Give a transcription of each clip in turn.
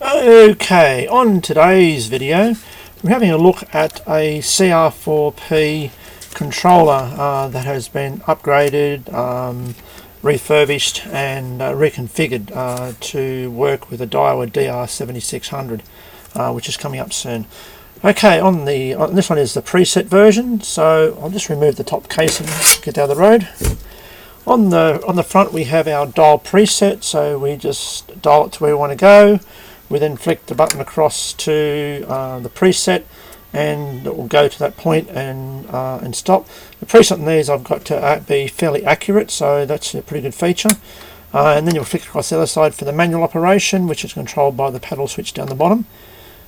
Okay, on today's video we're having a look at a CR4P controller that has been upgraded, refurbished and reconfigured to work with a DAIWA DR-7600 which is coming up soon. Okay, on this one is the preset version, so I'll just remove the top casing, get down the road. On the front we have our dial preset, so we just dial it to where we want to go. We then flick the button across to the preset and it will go to that point and stop. The preset on these I've got to be fairly accurate, so that's a pretty good feature. And then you'll flick across the other side for the manual operation, which is controlled by the paddle switch down the bottom.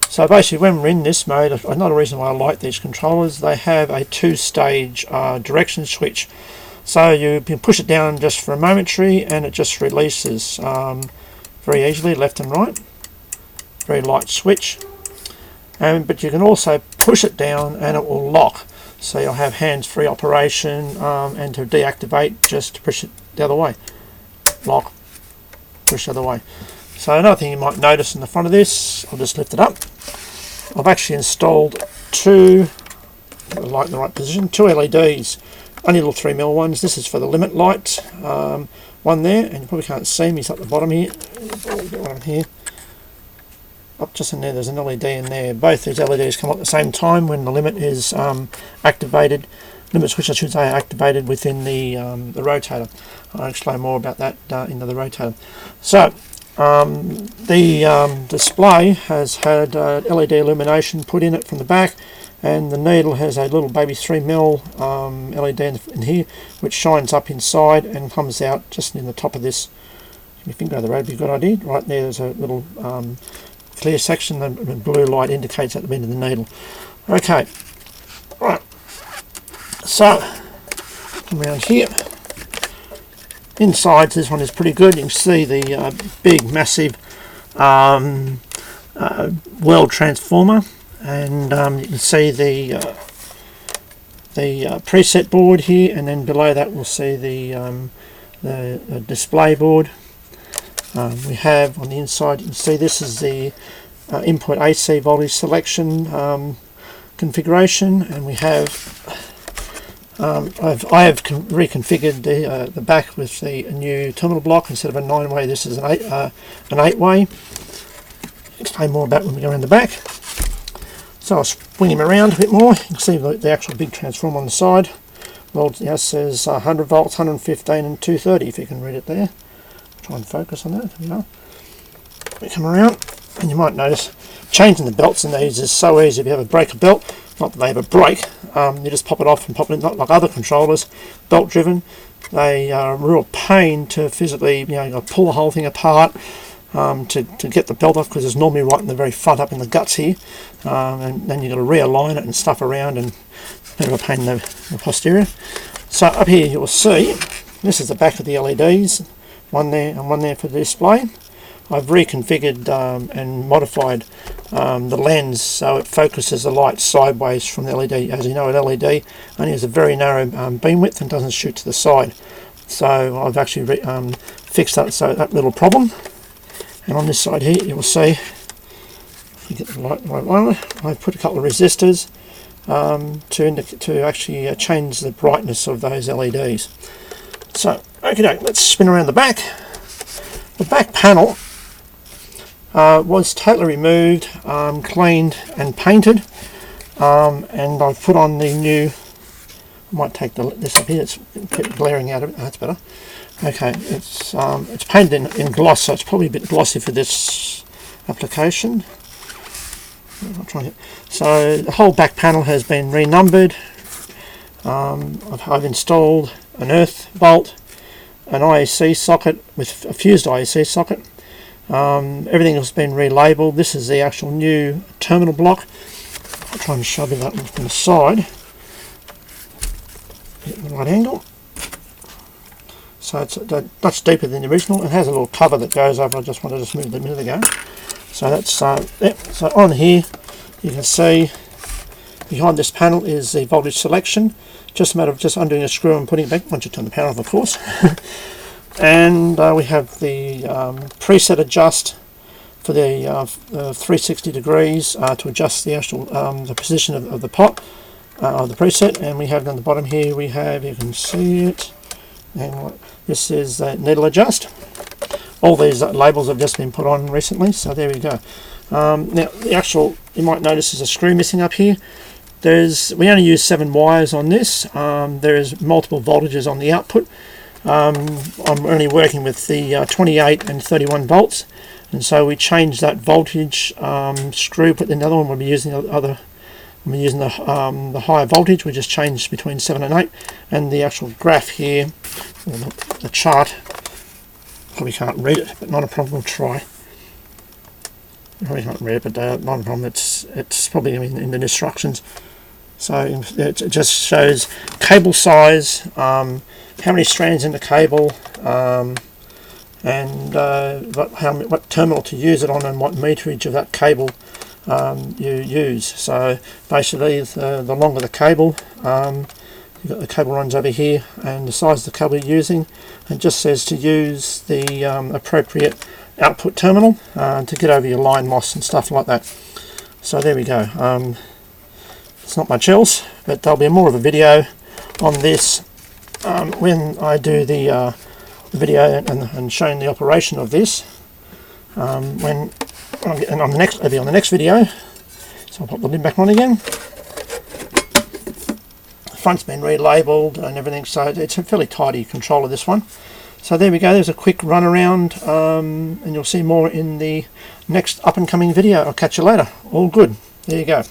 So basically when we're in this mode, another reason why I like these controllers, they have a two-stage direction switch. So you can push it down just for a momentary and it just releases very easily, left and right. Very light switch. But you can also push it down and it will lock. So you'll have hands-free operation, and to deactivate, just push it the other way. Lock, push the other way. So another thing you might notice in the front of this, I'll just lift it up. I've actually installed two, get the light in the right position, two LEDs. Only little 3mm ones. This is for the limit light. One there, and you probably can't see me, it's at the bottom here. One here. Up just in there, there's an LED in there. Both these LEDs come up at the same time when the limit is activated. Limit switch, I should say, activated within the rotator. I'll explain more about that into the rotator. So the display has had LED illumination put in it from the back, and the needle has a little baby 3mm LED in here, which shines up inside and comes out just in the top of this. If you finger over the road, would be a good idea. Right there, there's a little clear section. The blue light indicates at the end of the needle. Okay, right. So come around here. Inside, this one is pretty good. You can see the big, massive world transformer. And you can see the preset board here, and then below that we'll see the display board. We have on the inside, you can see this is the input AC voltage selection configuration, and we have I have reconfigured the back with the new terminal block. Instead of a 9-way, this is an 8-way. Explain more about when we go around the back. So I'll swing him around a bit more. You can see the actual big transformer on the side. Well, it says 100 volts, 115 and 230, if you can read it there. Try and focus on that. There we go. We come around, and you might notice changing the belts in these is so easy. If you have a breaker belt, not that they have a break, you just pop it off and pop it in, not like other controllers, belt driven. They are a real pain to physically, you've got to pull the whole thing apart. To get the belt off, because it's normally right in the very front, up in the guts here, and then you've got to realign it and stuff around, and a bit of a pain in the posterior. So up here you'll see, this is the back of the LEDs, one there and one there for the display. I've reconfigured and modified the lens so it focuses the light sideways from the LED. As you know, an LED only has a very narrow beam width and doesn't shoot to the side. So I've actually fixed that little problem. And on this side here, you'll see, if you get the right one, I've put a couple of resistors to actually change the brightness of those LEDs. So, okay, let's spin around the back. The back panel was totally removed, cleaned and painted, and I've put on the new, I might take this up here, it's glaring out of it, that's better. Okay, it's painted in gloss, so it's probably a bit glossy for this application. So the whole back panel has been renumbered. I've installed an earth bolt, an IEC socket with a fused IEC socket. Everything has been relabeled. This is the actual new terminal block. I'll try and shove it up from the side. Get the right angle. So it's much deeper than the original. It has a little cover that goes over. I just wanted to smooth it a minute ago. So that's it. So on here you can see behind this panel is the voltage selection. Just a matter of just undoing a screw and putting it back once you turn the power off, of course. And we have the preset adjust for the 360 degrees to adjust the actual the position of the pot of the preset. And we have down the bottom here, we have, you can see it, and this is needle adjust. All these labels have just been put on recently, so there we go. Now the actual, you might notice there's a screw missing up here. We only use 7 wires on this. There is multiple voltages on the output. I'm only working with the 28 and 31 volts, and so we changed that voltage screw. But the other one we'll be using the higher voltage. We just changed between 7 and 8, and the actual graph here, the chart. Probably can't read it, but not a problem. We'll try. Probably can't read it, but not a problem. It's probably in the instructions. So it just shows cable size, how many strands in the cable, and what terminal to use it on, and what meterage of that cable you use. So basically, the longer the cable, you've got the cable runs over here, and the size of the cable you're using. It just says to use the appropriate output terminal to get over your line loss and stuff like that. So there we go. It's not much else, but there'll be more of a video on this when I do the video and showing the operation of this. It'll be on the next video. So I'll pop the lid back on again. The front's been relabeled and everything, so it's a fairly tidy controller, this one. So there we go, there's a quick run around, and you'll see more in the next up and coming video. I'll catch you later. All good. There you go.